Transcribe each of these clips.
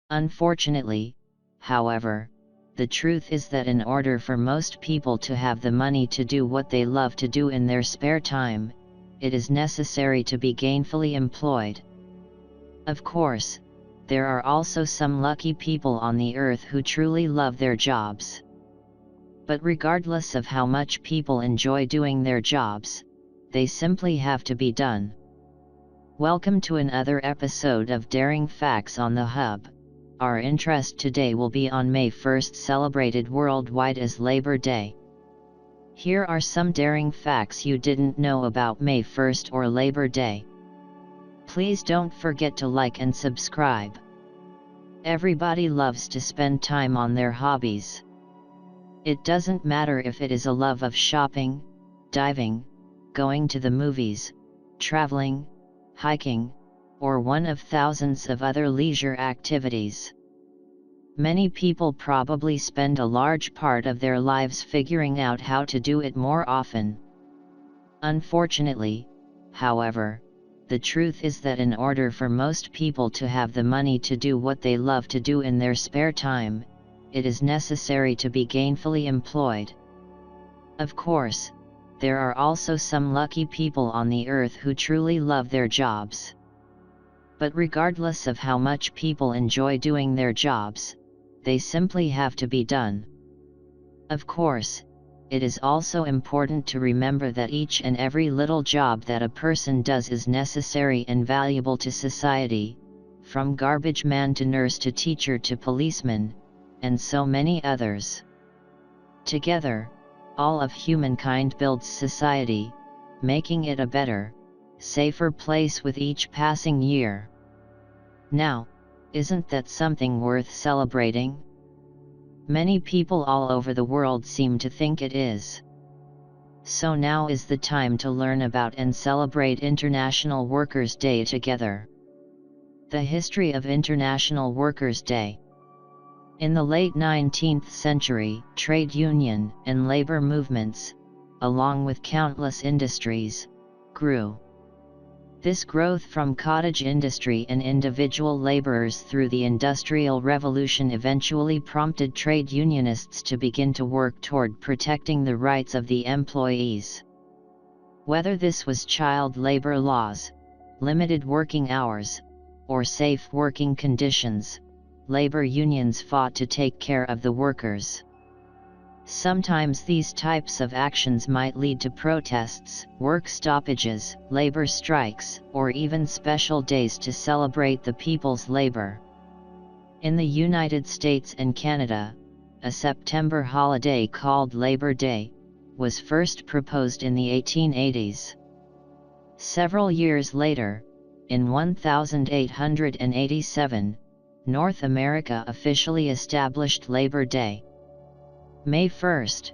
Unfortunately, however, the truth is that in order for most people to have the money to do what they love to do in their spare time, it is necessary to be gainfully employed. Of course, there are also some lucky people on the earth who truly love their jobs. But regardless of how much people enjoy doing their jobs, they simply have to be done. Welcome to another episode of Daring Facts on the Hub. Our interest today will be on May 1st, celebrated worldwide as Labor Day. Here are some daring facts you didn't know about May 1st or Labor Day. Please don't forget to like and subscribe. Everybody loves to spend time on their hobbies. It doesn't matter if it is a love of shopping, diving, going to the movies, traveling, hiking, or one of thousands of other leisure activities. Many people probably spend a large part of their lives figuring out how to do it more often. Unfortunately, however, the truth is that in order for most people to have the money to do what they love to do in their spare time, it is necessary to be gainfully employed. Of course, there are also some lucky people on the earth who truly love their jobs. But regardless of how much people enjoy doing their jobs, they simply have to be done. Of course, it is also important to remember that each and every little job that a person does is necessary and valuable to society, from garbage man to nurse to teacher to policeman, and so many others. Together, all of humankind builds society, making it a better, safer place with each passing year. Now, isn't that something worth celebrating? Many people all over the world seem to think it is. So now is the time to learn about and celebrate International Workers' Day together. The history of International Workers' Day. In the late 19th century, trade union and labor movements, along with countless industries, grew. This growth from cottage industry and individual laborers through the Industrial Revolution eventually prompted trade unionists to begin to work toward protecting the rights of the employees. Whether this was child labor laws, limited working hours, or safe working conditions, labor unions fought to take care of the workers. Sometimes these types of actions might lead to protests, work stoppages, labor strikes, or even special days to celebrate the people's labor. In the United States and Canada, a September holiday called Labor Day was first proposed in the 1880s. Several years later, in 1887, North America officially established Labor Day. May 1st,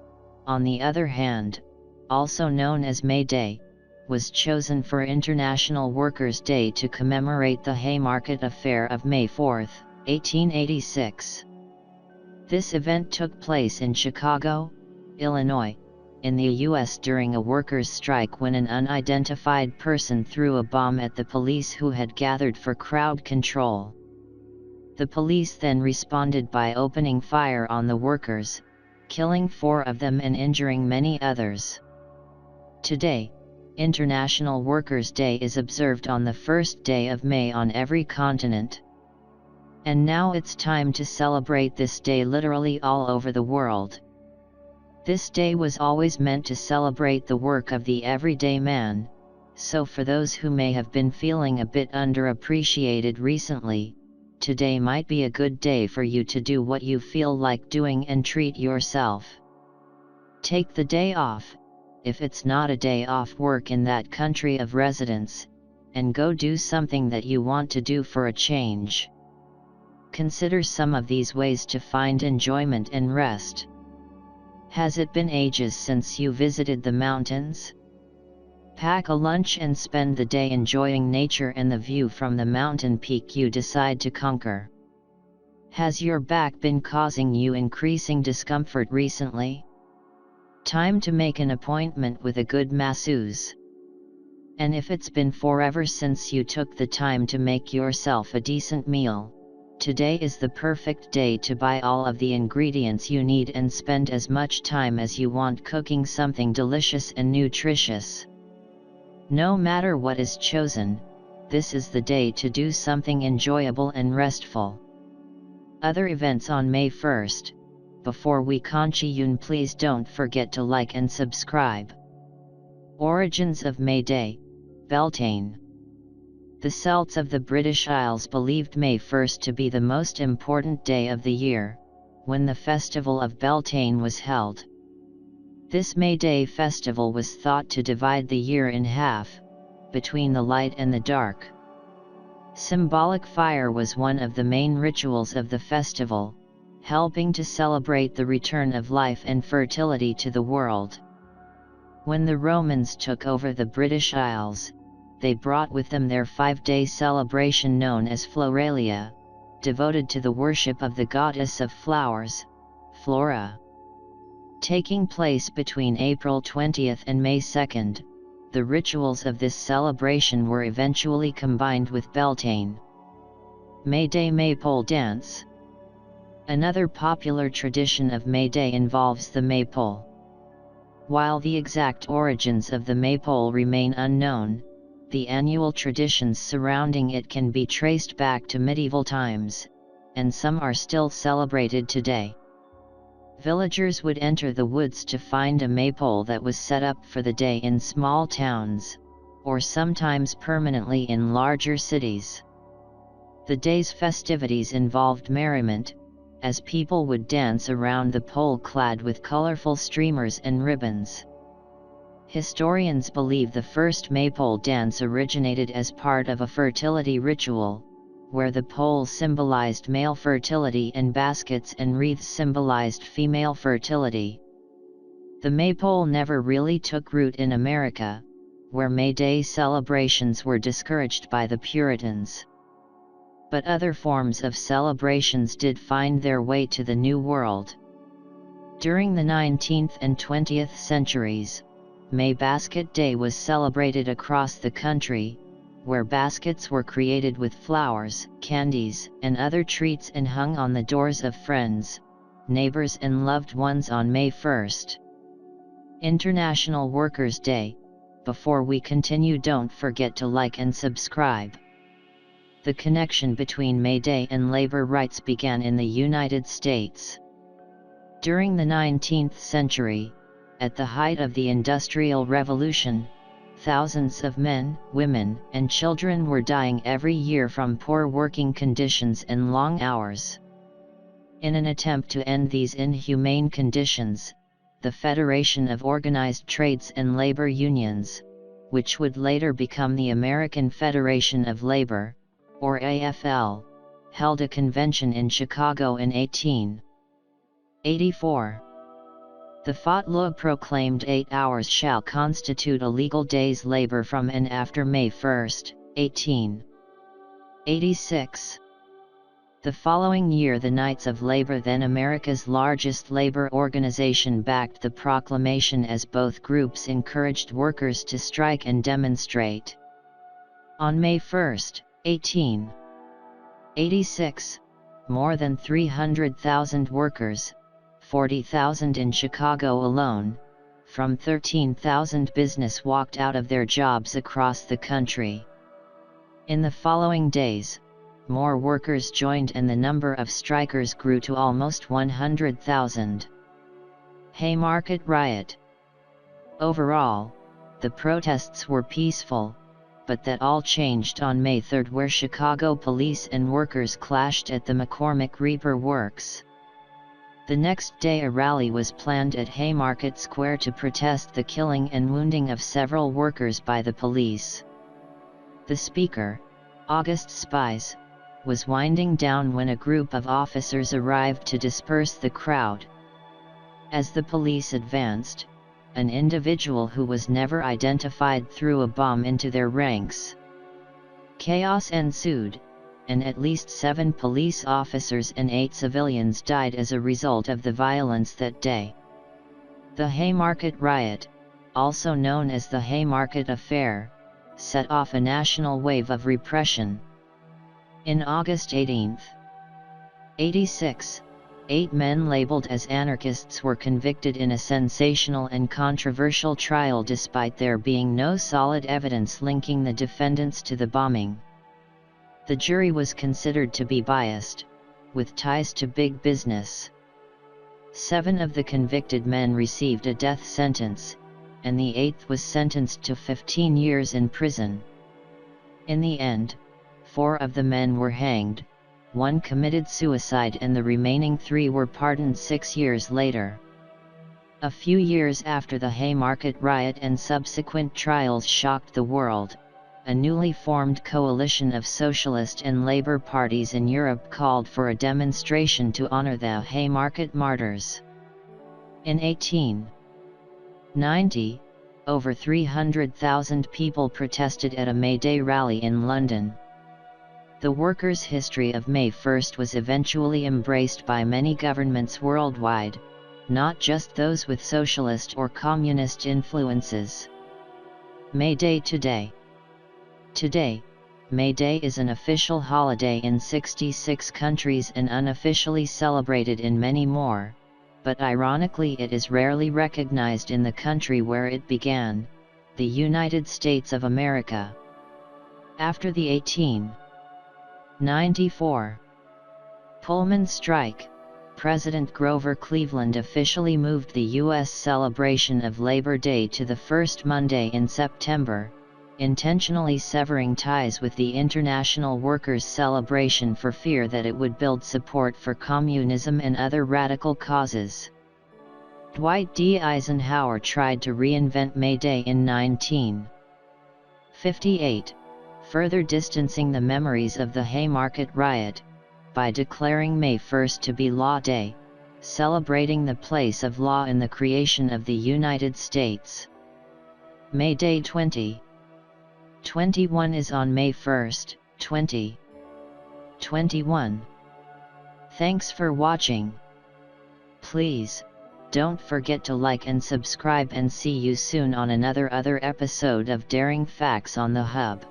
on the other hand, also known as Mayday, was chosen for International Workers' Day to commemorate the Haymarket Affair of May 4, 1886. This event took place in Chicago, Illinois, in the U.S. during a workers' strike when an unidentified person threw a bomb at the police who had gathered for crowd control. The police then responded by opening fire on the workers, killing 4 of them and injuring many others. Today, International Workers' Day is observed on the first day of May on every continent. And now it's time to celebrate this day literally all over the world. This day was always meant to celebrate the work of the everyday man, so for those who may have been feeling a bit underappreciated recently, today might be a good day for you to do what you feel like doing and treat yourself. Take the day off, if it's not a day off work in that country of residence, and go do something that you want to do for a change. Consider some of these ways to find enjoyment and rest. Has it been ages since you visited the mountains? Pack a lunch and spend the day enjoying nature and the view from the mountain peak you decide to conquer. Has your back been causing you increasing discomfort recently? Time to make an appointment with a good masseuse. And if it's been forever since you took the time to make yourself a decent meal, Today is the perfect day to buy all of the ingredients you need and spend as much time as you want cooking something delicious and nutritious. No matter what is chosen, this is the day to do something enjoyable and restful. Other events on May 1st. Before we continue, please don't forget to like and subscribe. Origins of Mayday, Beltane. The Celts of the British Isles believed May 1st to be the most important day of the year, when the festival of Beltane was held. This May Day festival was thought to divide the year in half, between the light and the dark. Symbolic fire was one of the main rituals of the festival, helping to celebrate the return of life and fertility to the world. When the Romans took over the British Isles, they brought with them their 5-day celebration known as Floralia, devoted to the worship of the goddess of flowers, Flora. Taking place between April 20th and May 2nd, the rituals of this celebration were eventually combined with Beltane. Mayday Maypole Dance. Another popular tradition of Mayday involves the maypole. While the exact origins of the maypole remain unknown, the annual traditions surrounding it can be traced back to medieval times, and some are still celebrated today. Villagers would enter the woods to find a maypole that was set up for the day in small towns, or sometimes permanently in larger cities. The day's festivities involved merriment, as people would dance around the pole clad with colorful streamers and ribbons. Historians believe the first Maypole dance originated as part of a fertility ritual, where the pole symbolized male fertility and baskets and wreaths symbolized female fertility. The maypole never really took root in America, where May Day celebrations were discouraged by the Puritans. But other forms of celebrations did find their way to the New World. During the 19th and 20th centuries, May Basket Day was celebrated across the country, where baskets were created with flowers, candies, and other treats and hung on the doors of friends, neighbors and loved ones on May 1st. International Workers' Day. Before we continue, don't forget to like and subscribe. The connection between May Day and labor rights began in the United States. During the 19th century, at the height of the Industrial Revolution, thousands of men, women, and children were dying every year from poor working conditions and long hours. In an attempt to end these inhumane conditions, the Federation of Organized Trades and Labor Unions, which would later become the American Federation of Labor, or AFL, held a convention in Chicago in 1884. The FOTLA proclaimed 8 hours shall constitute a legal day's labor from and after May 1, 1886. The following year, the Knights of Labor, then America's largest labor organization, backed the proclamation as both groups encouraged workers to strike and demonstrate. On May 1, 1886, more than 300,000 workers, 40,000 in Chicago alone, from 13,000 businesses walked out of their jobs across the country. In the following days, more workers joined and the number of strikers grew to almost 100,000. Haymarket Riot. Overall, the protests were peaceful, but that all changed on May 3, where Chicago police and workers clashed at the McCormick Reaper Works. The next day, a rally was planned at Haymarket Square to protest the killing and wounding of several workers by the police. The speaker, August Spies, was winding down when a group of officers arrived to disperse the crowd. As the police advanced, an individual who was never identified threw a bomb into their ranks. Chaos ensued, and at least 7 police officers and 8 civilians died as a result of the violence that day. The Haymarket Riot, also known as the Haymarket Affair, set off a national wave of repression. In August 18, 86. 8 men labeled as anarchists were convicted in a sensational and controversial trial despite there being no solid evidence linking the defendants to the bombing. The jury was considered to be biased, with ties to big business. 7 of the convicted men received a death sentence, and the 8th was sentenced to 15 years in prison. In the end, 4 of the men were hanged, 1 committed suicide and the remaining 3 were pardoned 6 years later. A few years after the Haymarket Riot and subsequent trials shocked the world, a newly formed coalition of socialist and labor parties in Europe called for a demonstration to honor the Haymarket martyrs. In 1890, over 300,000 people protested at a Mayday rally in London. The workers' history of May 1st was eventually embraced by many governments worldwide, not just those with socialist or communist influences. May Day today. Today, May Day is an official holiday in 66 countries and unofficially celebrated in many more, but ironically it is rarely recognized in the country where it began, the United States of America. After the 1894 Pullman strike, President Grover Cleveland officially moved the U.S. celebration of Labor Day to the first Monday in September, intentionally severing ties with the International Workers' Celebration for fear that it would build support for communism and other radical causes. Dwight D. Eisenhower tried to reinvent May Day in 1958, further distancing the memories of the Haymarket Riot, by declaring May 1st to be Law Day, celebrating the place of law in the creation of the United States. May Day 2021 is on May 1st, 2021. Thanks for watching. Please, don't forget to like and subscribe and see you soon on another episode of Daring Facts on the Hub.